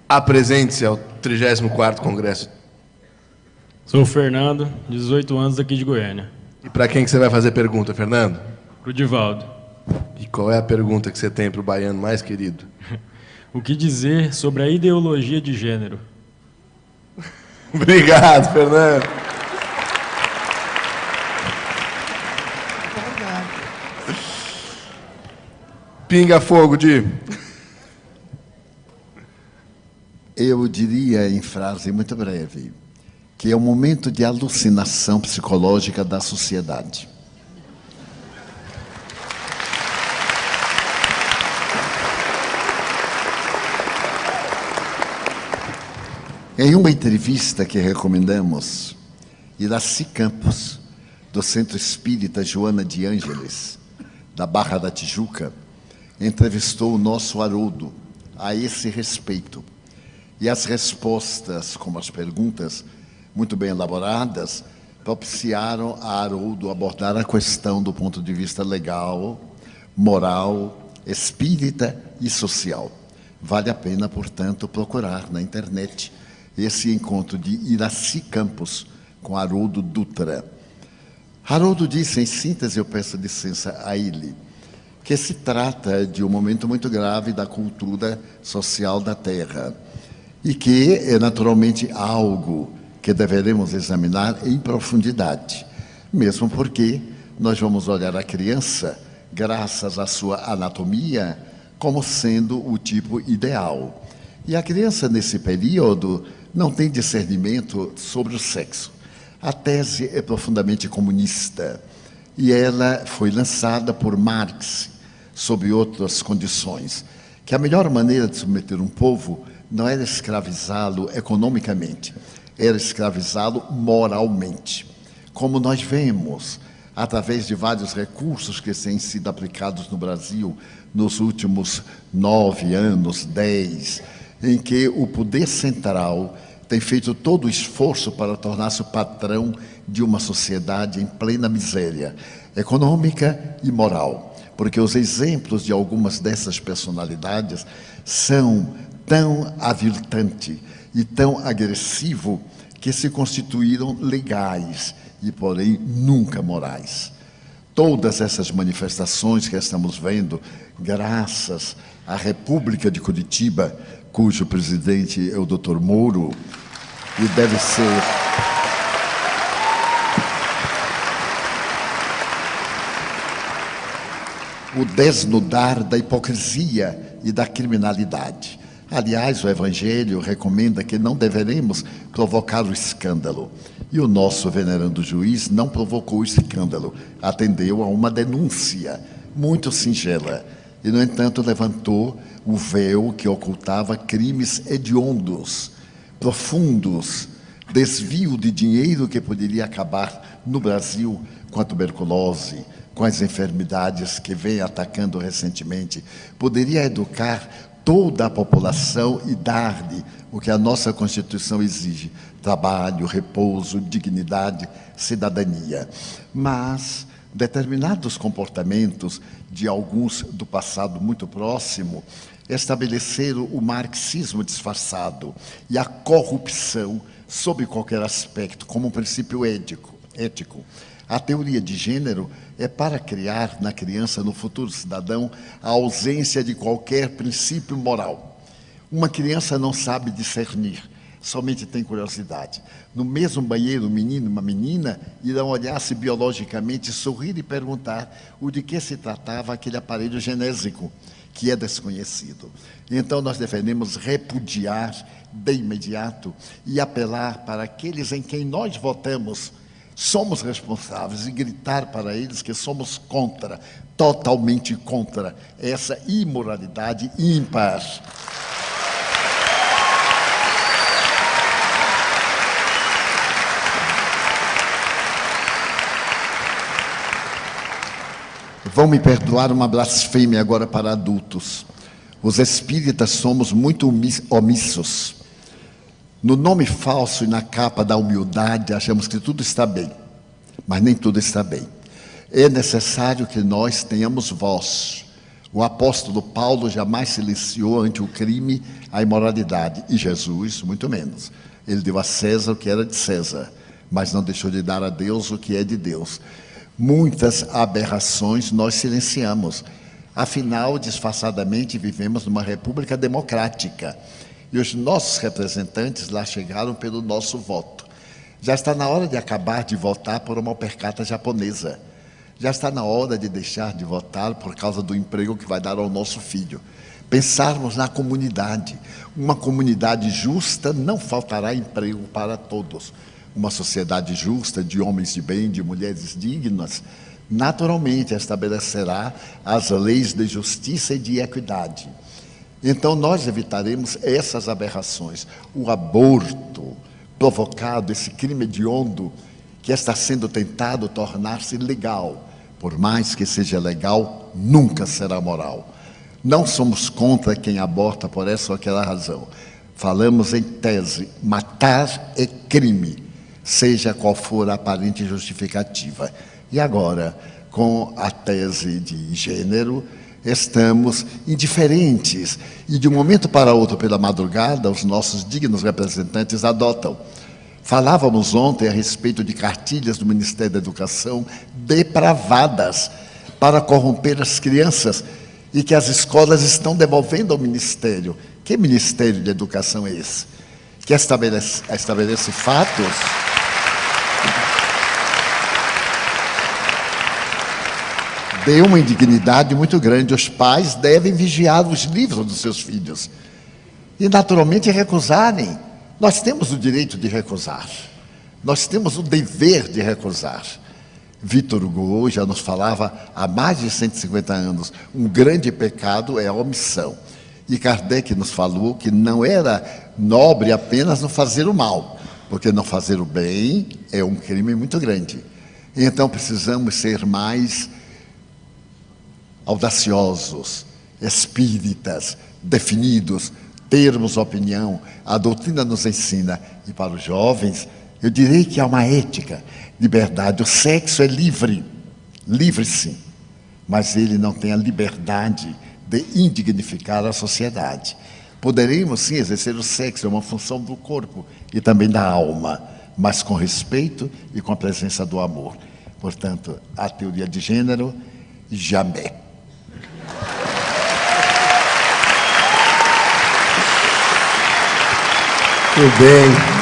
Apresente-se ao 34º Congresso. Sou o Fernando, 18 anos, daqui de Goiânia. E para quem que você vai fazer pergunta, Fernando? Pro Divaldo. E qual é a pergunta que você tem para o baiano mais querido? O que dizer sobre a ideologia de gênero? Obrigado, Fernando. Pinga fogo, Di. Eu diria, em frase muito breve, que é um momento de alucinação psicológica da sociedade. Em uma entrevista que recomendamos, Iraci Campos, do Centro Espírita Joana de Ângeles, da Barra da Tijuca, entrevistou o nosso Haroldo a esse respeito. E as respostas, como as perguntas, muito bem elaboradas, propiciaram a Haroldo abordar a questão do ponto de vista legal, moral, espírita e social. Vale a pena, portanto, procurar na internet esse encontro de Iraci Campos com Haroldo Dutra. Haroldo disse, em síntese, eu peço licença a ele, que se trata de um momento muito grave da cultura social da Terra e que é naturalmente algo que deveremos examinar em profundidade, mesmo porque nós vamos olhar a criança, graças à sua anatomia, como sendo o tipo ideal. E a criança, nesse período, não tem discernimento sobre o sexo. A tese é profundamente comunista e ela foi lançada por Marx, sob outras condições, que a melhor maneira de submeter um povo não era escravizá-lo economicamente, era escravizá-lo moralmente. Como nós vemos, através de vários recursos que têm sido aplicados no Brasil nos últimos 9 anos, 10, em que o poder central tem feito todo o esforço para tornar-se o patrão de uma sociedade em plena miséria econômica e moral, porque os exemplos de algumas dessas personalidades são tão aviltantes e tão agressivos que se constituíram legais e, porém, nunca morais. Todas essas manifestações que estamos vendo, graças à República de Curitiba, cujo presidente é o Dr. Moro, e deve ser o desnudar da hipocrisia e da criminalidade. Aliás, o Evangelho recomenda que não deveremos provocar o escândalo. E o nosso venerando juiz não provocou o escândalo, atendeu a uma denúncia muito singela. E, no entanto, levantou o véu que ocultava crimes hediondos, profundos, desvio de dinheiro que poderia acabar no Brasil com a tuberculose, com as enfermidades que vem atacando recentemente, poderia educar toda a população e dar-lhe o que a nossa Constituição exige: trabalho, repouso, dignidade, cidadania. Mas determinados comportamentos de alguns do passado muito próximo estabeleceram o marxismo disfarçado e a corrupção sob qualquer aspecto como um princípio ético. A teoria de gênero é para criar na criança, no futuro cidadão, a ausência de qualquer princípio moral. Uma criança não sabe discernir, somente tem curiosidade. No mesmo banheiro, um menino e uma menina irão olhar-se biologicamente, sorrir e perguntar o de que se tratava aquele aparelho genésico, que é desconhecido. Então, nós devemos repudiar de imediato e apelar para aqueles em quem nós votamos, somos responsáveis, e gritar para eles que somos contra, totalmente contra, essa imoralidade ímpar. Vão me perdoar uma blasfêmia agora para adultos. Os espíritas somos muito omissos. No nome falso e na capa da humildade, achamos que tudo está bem, mas nem tudo está bem. É necessário que nós tenhamos voz. O apóstolo Paulo jamais silenciou ante o crime, a imoralidade, e Jesus, muito menos. Ele deu a César o que era de César, mas não deixou de dar a Deus o que é de Deus. Muitas aberrações nós silenciamos. Afinal, disfarçadamente, vivemos numa república democrática. E os nossos representantes lá chegaram pelo nosso voto. Já está na hora de acabar de votar por uma opercata japonesa. Já está na hora de deixar de votar por causa do emprego que vai dar ao nosso filho. Pensarmos na comunidade. Uma comunidade justa, não faltará emprego para todos. Uma sociedade justa, de homens de bem, de mulheres dignas, naturalmente estabelecerá as leis de justiça e de equidade. Então nós evitaremos essas aberrações. O aborto provocado, esse crime hediondo que está sendo tentado tornar-se legal, por mais que seja legal, nunca será moral. Não somos contra quem aborta por essa ou aquela razão. Falamos em tese, matar é crime, seja qual for a aparente justificativa. E agora, com a tese de gênero, estamos indiferentes. E de um momento para outro, pela madrugada, os nossos dignos representantes adotam. Falávamos ontem a respeito de cartilhas do Ministério da Educação depravadas para corromper as crianças e que as escolas estão devolvendo ao Ministério. Que Ministério de Educação é esse? Que estabelece fatos? Deu uma indignidade muito grande. Os pais devem vigiar os livros dos seus filhos e, naturalmente, recusarem. Nós temos o direito de recusar. Nós temos o dever de recusar. Victor Hugo já nos falava há mais de 150 anos, um grande pecado é a omissão. E Kardec nos falou que não era nobre apenas não fazer o mal, porque não fazer o bem é um crime muito grande. Então precisamos ser mais audaciosos, espíritas, definidos, termos opinião. A doutrina nos ensina. E para os jovens, eu direi que há uma ética, liberdade. O sexo é livre, livre sim, mas ele não tem a liberdade de indignificar a sociedade. Poderemos sim exercer o sexo, é uma função do corpo e também da alma, mas com respeito e com a presença do amor. Portanto, a teoria de gênero, jamais. Muito bem.